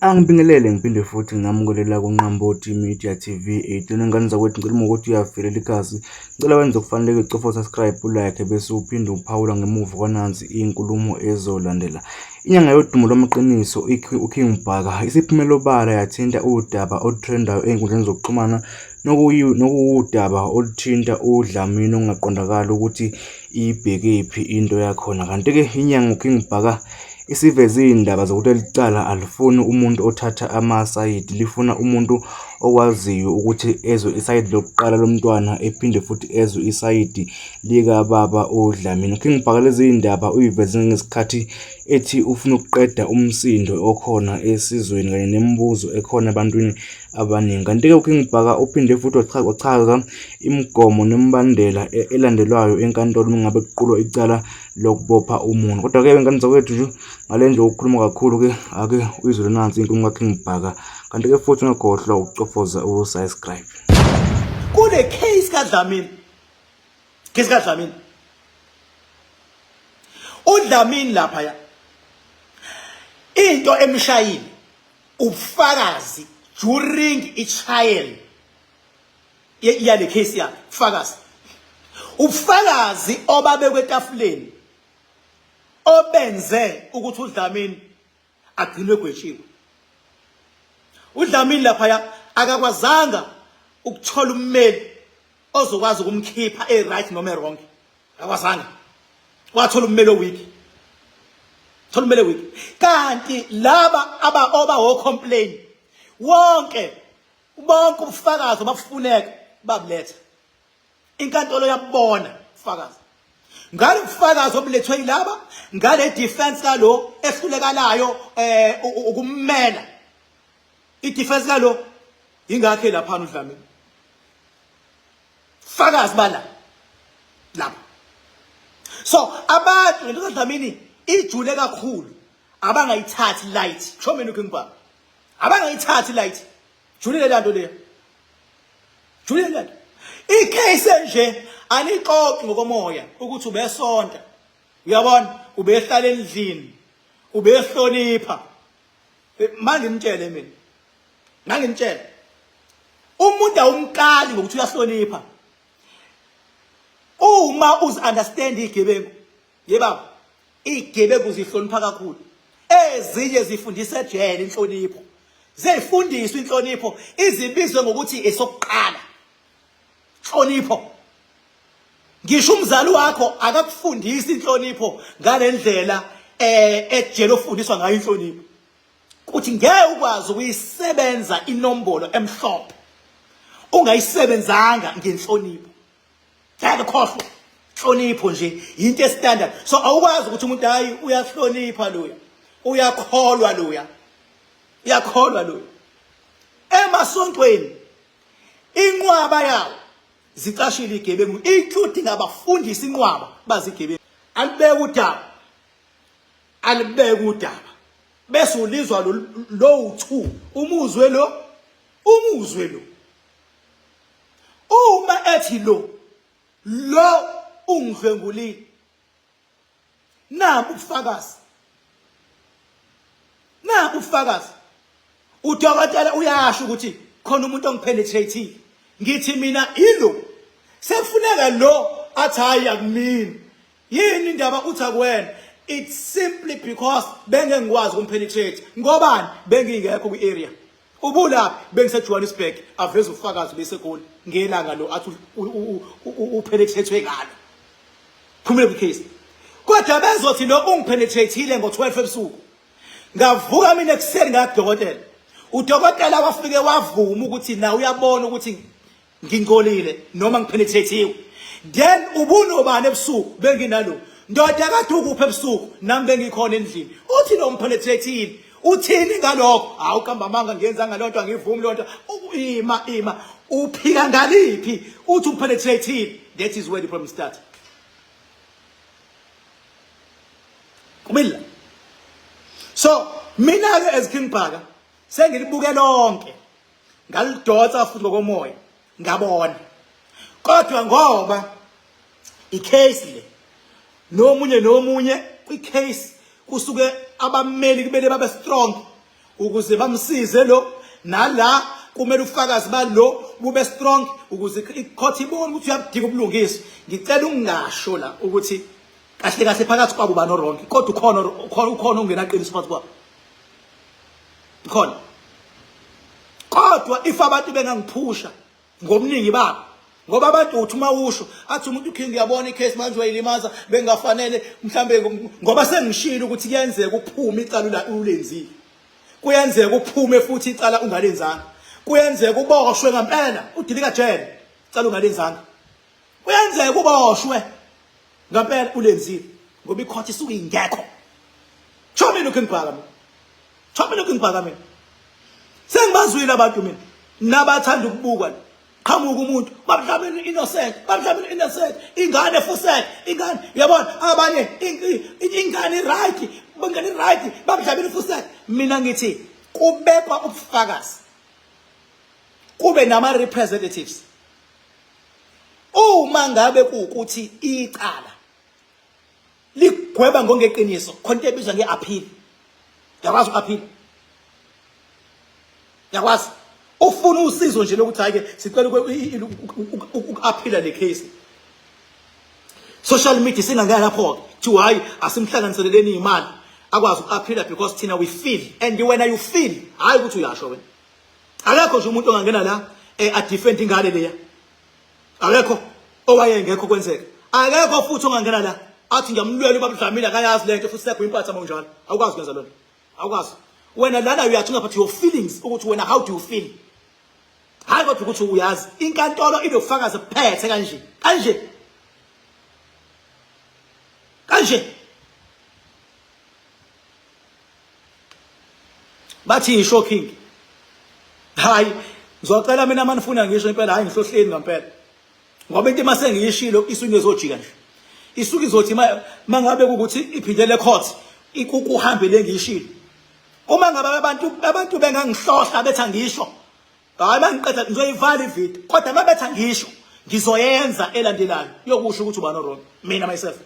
Angibingelele ngiphinde futhi ngingamukelela kuNqamboti Media TV 18 ngane zakwethu ngicela ukuthi uyavelela igazi ngicela wenze okufanele ucofa subscribe ulike bese uphinde uphawula ngemuva kwananzi inkulumo ezolandela. Inyanga yodumo lwamaqiniso uKing Bhaka isiphumelo obala yathinta udaba olutrendayo ey'nkundleni zokuxhumana nokuwudaba oluthinta uDlamini ongaqondakali ukuthi ibhekephi into yakhona. Kanti-ke inyanga uKing Bhaka isiveze iy'ndaba zokuthi leli cala alifuni umuntu othatha amasayidi, lifuna umuntu okwaziyo ukuthi ezwe isayidi lokuqala lomntwana ephinde futhi ezwe isayidi likababa uDlamini. UKing Bhaka lezi iy'ndaba uyiveze ngesikhathi ethi ufuna ukuqeda umsindo okhona esizweni kanye nemibuzo ekhona ebantwini abaningi. Kanti-ke uKing Bhaka uphinde futhi wachaza imigomo nemibandela elandelwayo enkantolo uma ngabe kuqulwa icala lokubopha umuntu. Kodwa-ke ngane zakwethu ngale nje ukukhuluma kakhulu-ke ake uyizwe nansi inkulumo kaKing Bhaka, kanti-ke futhi ungakhohlwa ukucofoza usubscribe. Kule case kaDlamini, uDlamini laphaya into emshayile ubufakazi during i-trial yale case yakhe. Ubufakazi obabekwe etafuleni obenze ukuthi uDlamini agcinwe egwetshiwe. uDlamini laphaya akakwazanga ukuthola ummeli ozokwazi ukumkhipha right noma wrong. Akwazanga. Wathola ummeli owiki. Kanti laba oba complain bonke ubufakazi bafuneka babuletha. Inkantolo yabona ubufakazi. Ngale ubufakazi obulethwe yilaba, ngale defense kalo ehlulekanayo ukummela. I-defense kalo ingakhe lapha uDlamini. Fakazi bala lapha. So abantu into kaDlamini ijule kakhulu abangayithathi light. Show mina uKing Bhaka. Abangayithathi light. Julile lanto leyo. Icase nje anixoxi ngokomoya ukuthi ubesonta. Uyabona ubehlala endlini. Ubehlonipha. Manje ngimtshele mina. Ngangimtshela. Umuntu awumkali ngokuthi uyahlonipha. Uma understand igebengu. Yebaba. Igebengu zihlonipha kakhulu. Ezinye zifundisa ejele inhlonipho. Zifundiswa inhlonipho izibizwe ngokuthi esokuqala. Inhlonipho. Ngisho umzali wakho akakufundisa inhlonipho ngalendlela ejele ofundiswa ngayo inhlonipho. Kuthi ngeke ukwazi ukuyisebenza inombolo emhlophe ungayisebenzanga ngenhlonipho. Yakho inhlonipho nje into estandard. So awukwazi ukuthi umuntu hayi uyahlonipha loya. Uyakholwa loya. Emasontweni inqwaba yawo zicashile igebengu including abafundisi inqwaba bazigebengu. Alibeke udaba bese ulizwa lo u2 umuzwe lo uma ethi lo ungidlwengulile naku ubufakazi udokotela uyasho ukuthi khona umuntu ongipenetrate. Ngithi mina ilo sekufuneka lo athi hayi akumini yini indaba uthi akuwena. It's simply because bengengikwazi ukumpenetrate ngobani bengingekho kwi-area. Ubulaphi bengiseJohannesburg aveza ubufakazi beseGoli ngelanga lo athi upenetrate ngalo. Phumile kwicase. Kodwa bezothi lo ungipenetrateile ngo-12 ebusuku. Ngavuka mina ekuseni ngakudokotela. Udokotela wafike wavuma ukuthi na uyabona ukuthi ngingcolile noma ngipenetratiwe. Then ubunobani ebusuku benginalo. Ndoda kade ukuphi ebusuku nami bengikhona endlini. Uthi lo mpenetratile. Uthini ngalokho? Hawu kamba manga ngiyenza ngalonto angivumi lonto. Ima uphika ngaliphi? Uthi umpenetratile. That is where the problem starts. Kumila. So mina ke as King Bhaka sengilibuke lonke. Ngalidotsa futhi ngokomoya. Ngabona. Kodwa ngoba icase le nomunye kwicase kusuke abameli kumele babe strong ukuze bamsize lo nala kumele ufakazi balo bube strong ukuze icourt ibone ukuthi uyabudika ubulungisa. Ngicela ungasho la ukuthi kahle kahle phakathi kwabo bano wrong kodwa ukhona ungenaqiniso phakathi kwabo. Khona. Kodwa if abantu bengangiphusha ngomningi babo ngoba abantu uthi mawusho athi umuntu uking uyabona icase manje wayilimaza bengafanele mhlambe ngoba sengishilo ukuthi kuyenzeka uphume icala la ulenzile. Kuyenzeka uphume futhi icala ungalenzanga. Kuyenzeka uboshwe ngempela udilika jele icala ungalenzanga. Kuyenzeka uboshwe ngempela ulenzile ngoba icourt isuke ingekho. Show me looking back mina. Show me looking back mina. Sengibazwile abantu mina nabathanda ukubuka qhamuka umuntu babdlamela innocent ingane fusele ingane yabona abanye ingane right bangane right babdlamela fusele. Mina ngithi kubekwa ubufakazi kube nama representatives uma ngabe ukuthi icala ligweba ngongeqiniso khonto ebizwa ngeappeal. Yakwazi uappeal. Yakwazi ufuna usizo nje lokuthi hayike sicela ukuaphila le case. Social media singangena lapho to hayi asimhlanganiseleleni imali akwazi ukuaphila because thina we feel and when you feel hayi ukuthi uyasho wena. Akekho nje umuntu ongangena la a defend ingane leya. Akekho owayengekho kwenzeka. Akekho futhi ongangena la athi ngiyamlwela ubabudlamile akayazi lento futhi sekho impatha manje. Awukwazi ukwenza lokho. Awukwazi. Wena lana you are talking about your feelings ukuthi wena how do you feel. Hayi kodwa ukuthi uyazi inkantolo inofakazi phethe kanje bathi shocking. Hayi ngizocela mina manifuna ngisho impela hayi ngihlohleni ngempela ngoba into masengiyishilo isuke izojika nje isuke izothi mangabe ukuthi iphindele court ikuhambe lengishilo. Uma ngabe abantu bengangihlohla bethi ngisho hayi mangiqeda ngizoyivala ivideo kodwa mabetha ngisho ngizoyenza elandelayo yokusho ukuthi ubani wrong mina myself.